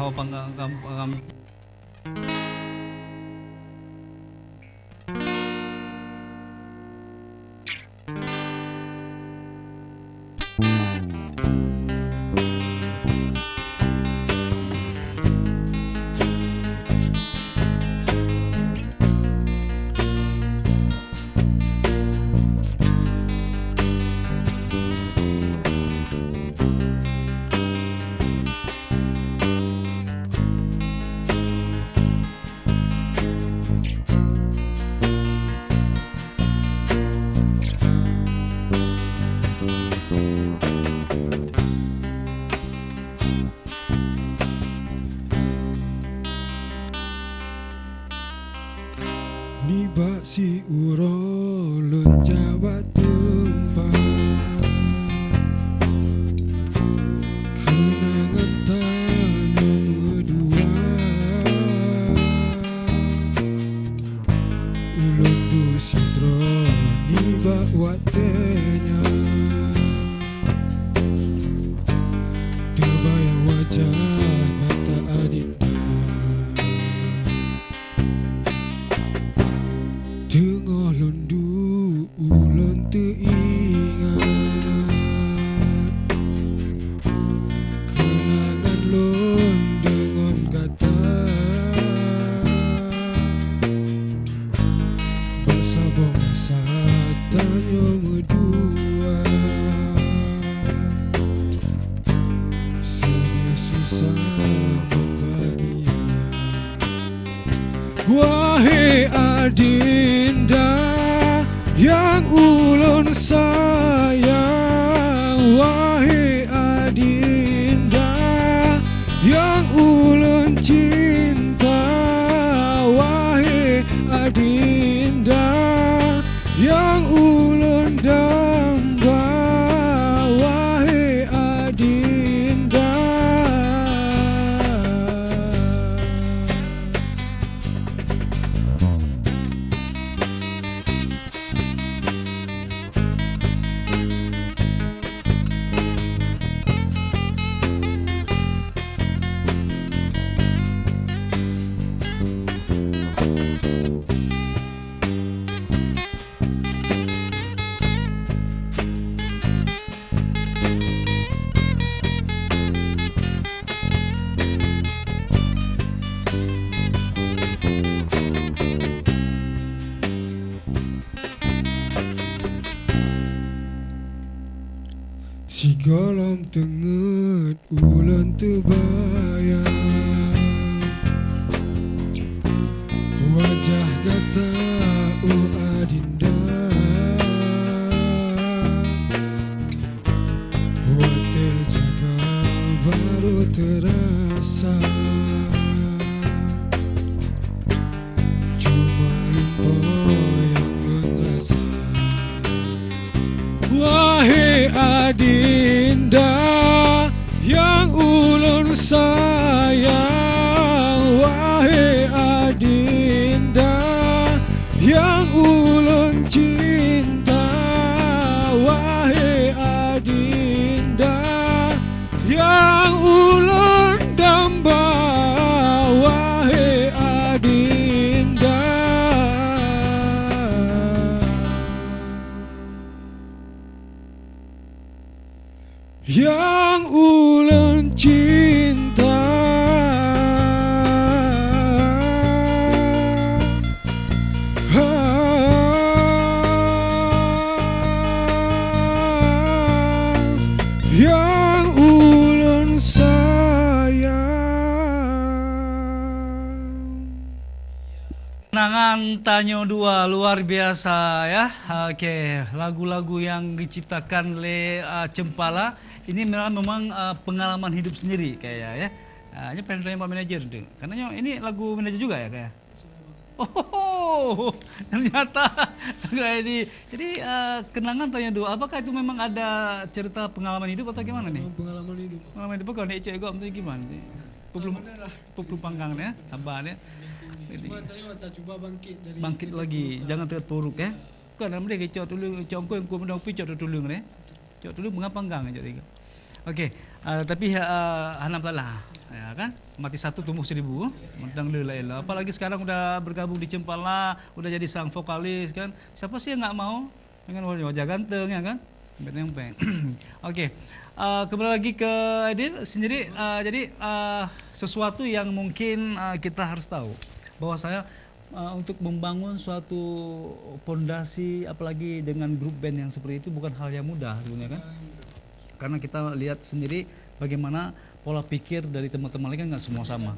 kau panggang panggang. Nibak si urolun Jawa tempat kenangan tanya berdua ulun busitro nibak watenya terbayang wajah kata adinda tengah lundu ulun teringat kenangan lun dengan kata bersabung masa tanya berdua sedih susah bahagia. Wahai adinda yang ulun sayang, wahai adinda yang ulun cinta, wahai adinda yang ulun damba, wahai adinda. Si golong tenget ulun terbayang wajah gata adinda wate jaga baru terasa cuma lupa yang merasa. Wahai adinda yang ulun sayang, wahai adinda yang ulun cinta, wahai adinda yang ulun damba, wahai adinda. Yang ulun cinta, yang ulun sayang. Kenangan Tanyo 2 luar biasa ya. Oke, lagu-lagu yang diciptakan oleh Cempala ini memang pengalaman hidup sendiri kayak ya. Ini pengen tanya Pak Manajer tuh. Karena ini lagu manajer juga ya kayak. Oh, ternyata kayak ini. Jadi kenangan Tanyo 2, apakah itu memang ada cerita pengalaman hidup atau gimana nih? Pengalaman hidup. Pengalaman hidup kalau nek cek gua gimana nih? Puplu panggang ya, abahnya. Cuma tanya kita coba bangkit dari Bangkit lagi, jangan terpuruk ya. Kan nama dia cok dulu, cok yang ku mendapat cok dulu ne. Cok dulu mengapa panggang cok tiga. Okey, tapi hanap lah. Ya kan, mati satu tumbuh seribu, mentang la. Apalagi sekarang udah bergabung di Cempala, udah jadi sang vokalis kan. Siapa sih yang nggak mau dengan wajah ganteng ya kan? Benteng. Oke, kembali lagi ke Edin sendiri. Jadi sesuatu yang mungkin kita harus tahu bahwa saya untuk membangun suatu pondasi, apalagi dengan grup band yang seperti itu bukan hal yang mudah sebenarnya kan. Karena kita lihat sendiri bagaimana pola pikir dari teman-teman lain kan nggak semua sama.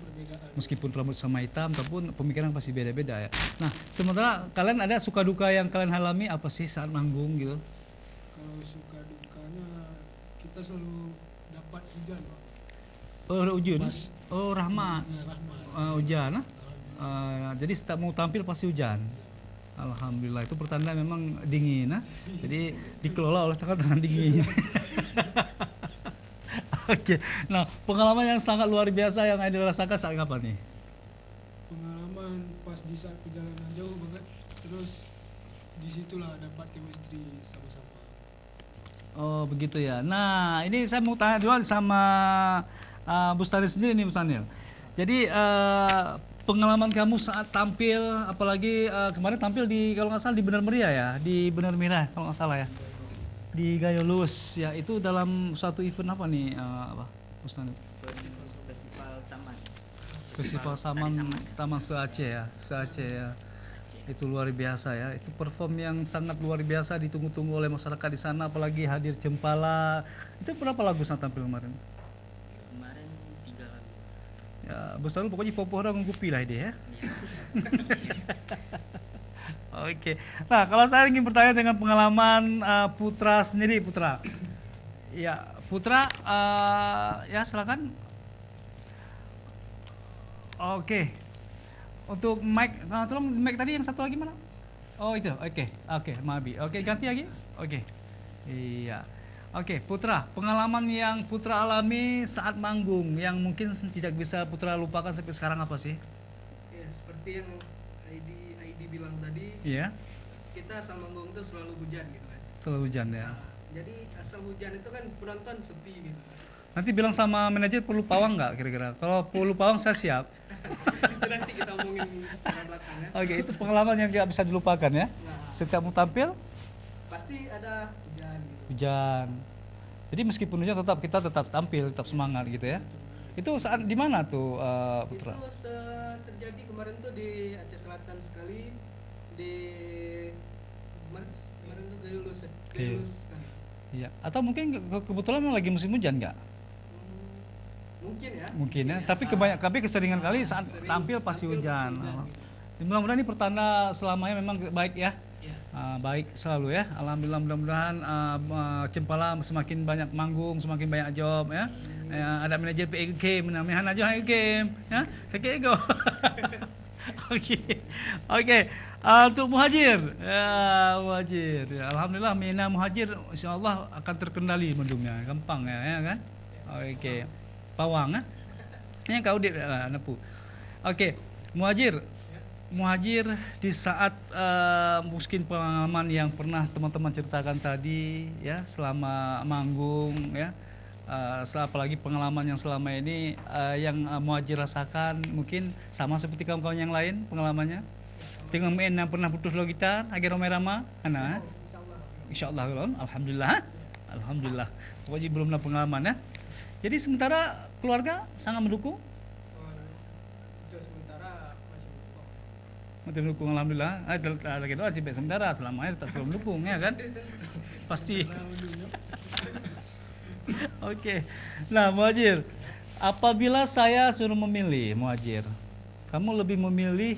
Meskipun rambut sama hitam, ataupun pemikiran pasti beda-beda ya. Nah, sementara kalian ada suka duka yang kalian alami apa sih saat manggung gitu? Kalau suka dukanya kita selalu dapat hujan, Pak. Oh, hujan. Pas. Oh, rahmat. Rahmat. Hujan. Jadi setiap mau tampil pasti hujan. Alhamdulillah itu pertanda memang dingin, nah. Jadi dikelola oleh tangan dingin. Oke, nah pengalaman yang sangat luar biasa yang Aidil rasakan saat kapan nih? Pengalaman pas di saat perjalanan jauh banget, terus disitulah dapat chemistry sama-sama. Oh begitu ya. Nah ini saya mau tanya dulu sama Bustanil sendiri nih Bustanil. Jadi pengalaman kamu saat tampil, apalagi kemarin tampil di kalau nggak salah di Benar Meriah ya, di Benar Meriah kalau nggak salah ya, di Gayolus ya, itu dalam satu event apa nih apa Bustanil? Festival Saman. Festival Saman Taman Se-Aceh ya, Se-Aceh ya. Itu luar biasa ya, itu perform yang sangat luar biasa ditunggu-tunggu oleh masyarakat di sana, apalagi hadir Cempala. Itu berapa lagu saat tampil kemarin? Kemarin 3 lagu. Ya, Bustanil pokoknya popo orang ngupi lah dia ya. Oke, nah kalau saya ingin bertanya dengan pengalaman Putra sendiri, Putra. Ya, Putra, ya silakan. Oke, untuk mic, tolong mic tadi yang satu lagi mana? Oh itu, oke, Mabi. Oke, ganti lagi. Oke, iya. Oke, Putra, pengalaman yang Putra alami saat manggung yang mungkin tidak bisa Putra lupakan sampai sekarang apa sih? Ya, seperti yang ID bilang tadi, Iya, kita sama manggung itu selalu hujan gitu kan. selalu hujan ya. Nah, jadi asal hujan itu kan penonton sepi gitu. Nanti bilang sama manajer perlu pawang nggak kira-kira? Kalau perlu pawang saya siap. Itu nanti kita omongin secara belakangnya. Oke, itu pengalaman yang nggak bisa dilupakan ya. Nah, Setiap mau tampil pasti ada hujan gitu. hujan. Jadi meskipun hujan kita tetap tampil, tetap semangat gitu ya. Itu saat di mana tuh Putra? Itu terjadi kemarin tuh di Aceh Selatan sekali, di kemarin tuh Gayulus ya. Gayulus sekali. Iya. Atau mungkin kebetulan memang lagi musim hujan nggak? Mungkin ya. Mungkin ya. Tapi keseringan kali saat sering tampil pasti tampil hujan. pasti hujan, Mudah-mudahan ini pertanda selamanya memang baik ya. Iya. Baik selalu ya. Alhamdulillah, mudah-mudahan Cempala semakin banyak manggung, semakin banyak job ya. Ada manajer PEG, menamakan aja PEG ya. PEG. Oke. Untuk Muhajir. Ya, Muhajir. Ya, alhamdulillah Mina Muhajir insyaallah akan terkendali mendungnya. Gampang ya kan? Oke. Pawang ya. Ini kau di nepu. Oke. Muhajir di saat mungkin pengalaman yang pernah teman-teman ceritakan tadi ya selama manggung ya, apalagi pengalaman yang selama ini yang Muhajir rasakan mungkin sama seperti kawan-kawan yang lain pengalamannya. Tengok main yang pernah putus lo gitar, agar Rama, ana. Insyaallah belum. Alhamdulillah. Pokoknya belum ada pengalaman ya. Jadi sementara keluarga sangat mendukung. Itu sementara masih Mendukung alhamdulillah. Lagi doa sih sementara selamanya tetap selalu mendukung ya kan. Pasti. Oke. Nah, Muhajir, apabila saya suruh memilih, Muhajir, kamu lebih memilih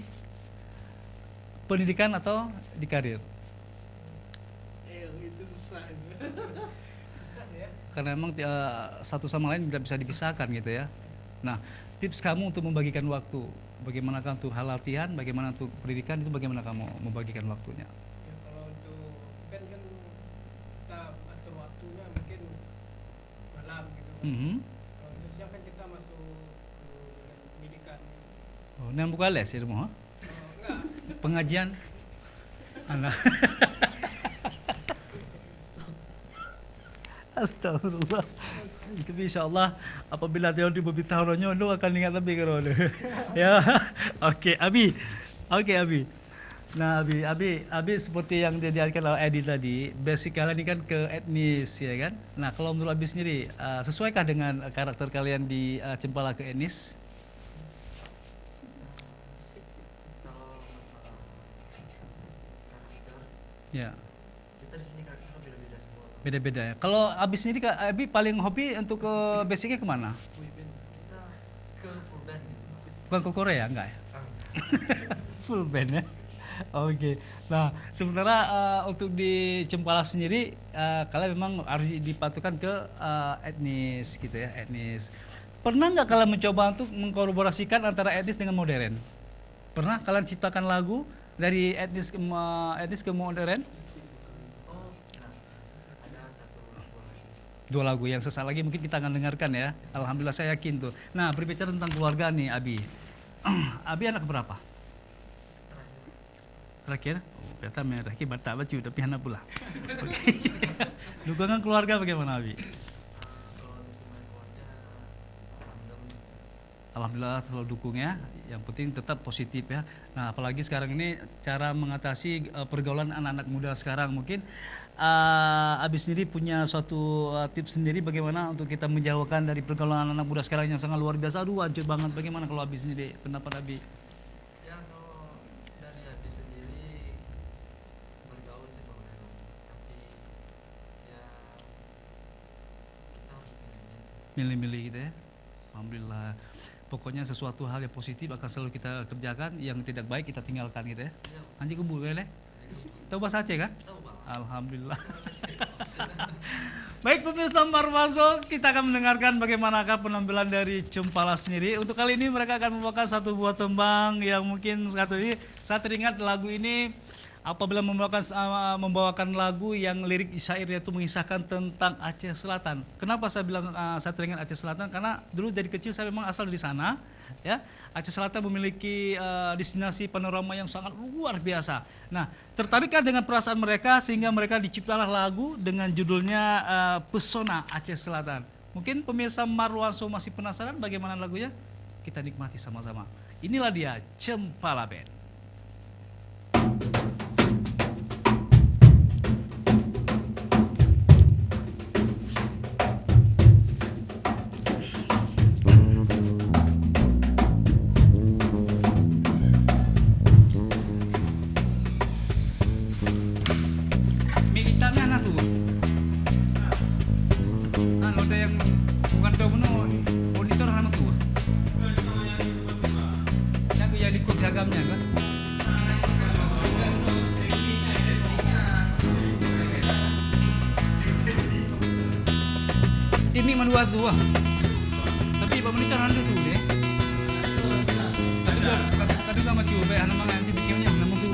pendidikan atau di karir? itu susah. Karena memang satu sama lain tidak bisa dipisahkan gitu ya. Nah, tips kamu untuk membagikan waktu, bagaimana untuk hal latihan, bagaimana untuk pendidikan, itu bagaimana kamu membagikan waktunya? Ya, kalau untuk band kan kita atur waktunya mungkin malam gitu kan. Kalau untuk siang kan kita masuk pendidikan. Oh, nan buka les ya rumah? Enggak, Pengajian? Alah. Astagfirullah. Tapi insyaAllah apabila dia berbicara orang nyondo akan ingat lebih ke orang. Ya, okey Abi. Okey Abi. Nah Abi seperti yang diajarkan oleh Edi tadi, basic kalian ini kan ke etnis ya kan. Nah kalau menurut Abi sendiri, sesuaikah dengan karakter kalian di Cempala ke etnis? Kalau masalah karakter, Ya, kita di sini karakternya beda-beda semua. beda-beda ya. Kalau Abi sendiri, Abi paling hobi untuk ke basicnya kemana? Wih, Ben, kita ke full band gitu. Bukan ke Korea enggak ya? Full band ya. Oke. Nah, sementara untuk di Cempala sendiri kalian memang harus dipatukan ke etnis gitu ya, etnis. Pernah nggak kalian mencoba untuk mengkolaborasikan antara etnis dengan modern? Pernah kalian ciptakan lagu dari etnis ke modern? Oh, nah, ada satu buah lagi. Dua lagu yang sesaat lagi mungkin kita akan dengarkan ya. Alhamdulillah saya yakin tuh. Nah, berbicara tentang keluarga nih Abi. Abi anak berapa? Terakhir? Oh, ternyata merah ki batak baju tapi anak pula. Oke. Dukungan keluarga bagaimana Abi? Kalau dukungan keluarga, Alhamdulillah selalu dukung ya. Yang penting tetap positif ya. Nah, apalagi sekarang ini cara mengatasi pergaulan anak-anak muda sekarang mungkin Abi sendiri punya suatu tips sendiri bagaimana untuk kita menjauhkan dari pergaulan anak-anak muda sekarang yang sangat luar biasa. Aduh, hancur banget. Bagaimana kalau Abi sendiri, pendapat Abi? ya kalau dari Abi sendiri bergaul sih boleh, tapi ya kita harus milih. Milih-milih gitu ya. Alhamdulillah. Pokoknya sesuatu hal yang positif akan selalu kita kerjakan, yang tidak baik kita tinggalkan gitu ya. Ya, Anjing kebul ya, tahu bahasa Aceh kan? tahu Bang. Alhamdulillah. Baik pemirsa Marwazo, kita akan mendengarkan bagaimanakah penampilan dari Cempala sendiri. Untuk kali ini mereka akan membawakan satu buah tembang yang mungkin satu ini saya teringat lagu ini apabila membawakan lagu yang lirik syairnya itu mengisahkan tentang Aceh Selatan. Kenapa saya bilang saya teringat Aceh Selatan? Karena dulu dari kecil saya memang asal dari sana, ya. Aceh Selatan memiliki destinasi panorama yang sangat luar biasa. Nah, tertarikkah dengan perasaan mereka sehingga mereka diciptalah lagu dengan judulnya Pesona Aceh Selatan. Mungkin pemirsa Marwazo masih penasaran bagaimana lagunya? Kita nikmati sama-sama. Inilah dia Cempala Band. Ini menduat dua, tapi pemerintah nanti tuh deh. Tadi sama coba anak mana nanti bikinnya namun tuh.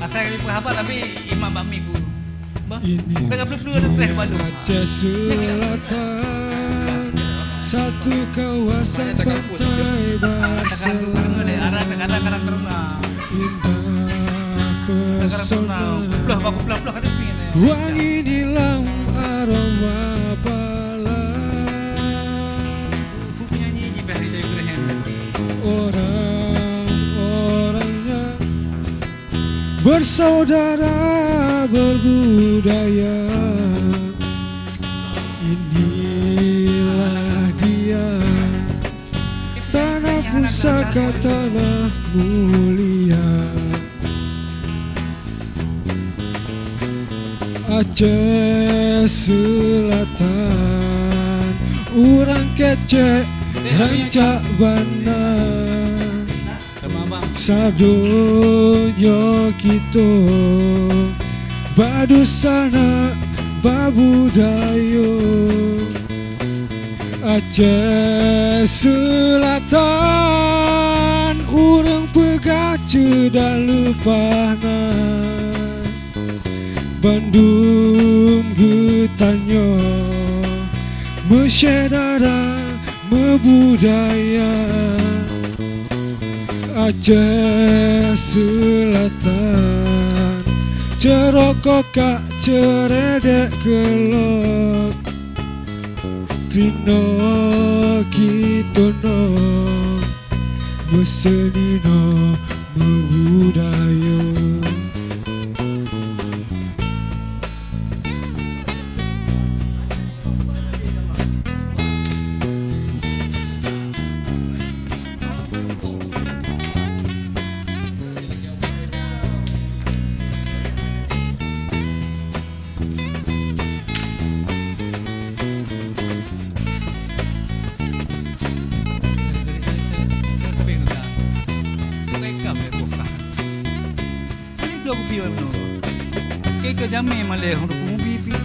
Asal ini apa tapi imam bami ku. Ini Aceh Selatan, satu kawasan pantai Barcelona, indah pesona. Wangi nilam aroma pala, orang-orangnya bersaudara berbudaya. Inilah dia tanah pusaka, tanah mulia. Aceh Selatan, urang kece rancak bana, sadonyo kito badusana babudayo. Aceh Selatan, urang pegah cedak lupana. Bandung getanyo mesyedara mebudaya. Aceh Selatan, cerokok kak ceredek kelok, Krino kitono mesenino mebudayo. Ke jame malay hong pipi.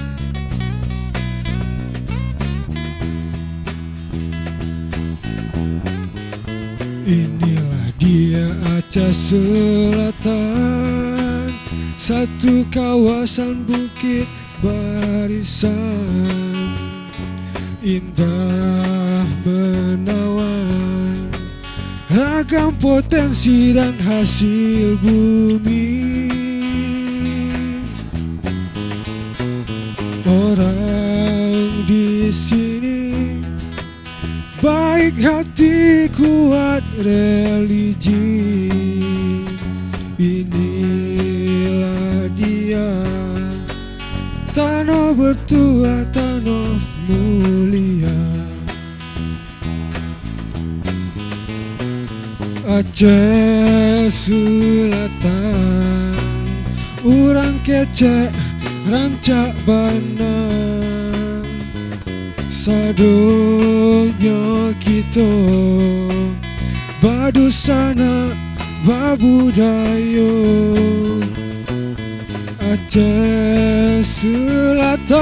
Inilah dia Aceh Selatan, satu kawasan bukit barisan, indah menawan, ragam potensi dan hasil bumi. Orang di sini baik hati, kuat religi. Inilah dia tanah bertua, tanah mulia. Aceh Selatan, urang kecek rancak bana, sadonya kita badusana babudayo. Aceh Selatan,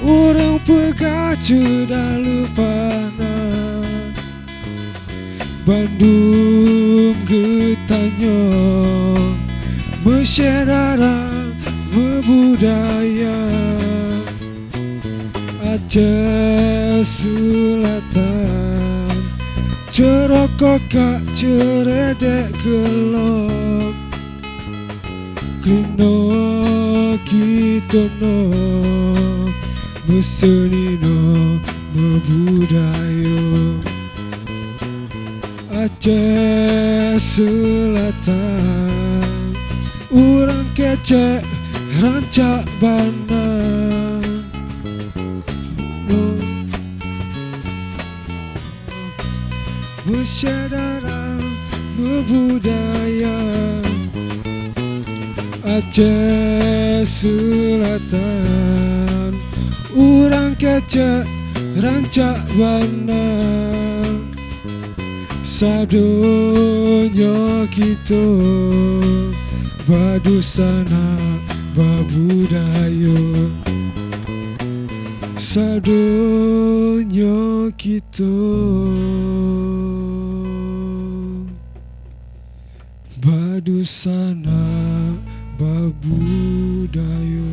urang pegah cedah lupana. Bandung getanya mesyedara budaya. Aceh Selatan, cerokok ceredek gelok. Krino kitono mesenino mebudayo. Aceh Selatan, urang kecek rancak bana. Mesyedara membudaya. Aceh Selatan, urang kecek rancak bana. Sadonya kita badusana babudayo. Sadonya kita badusana babudayo.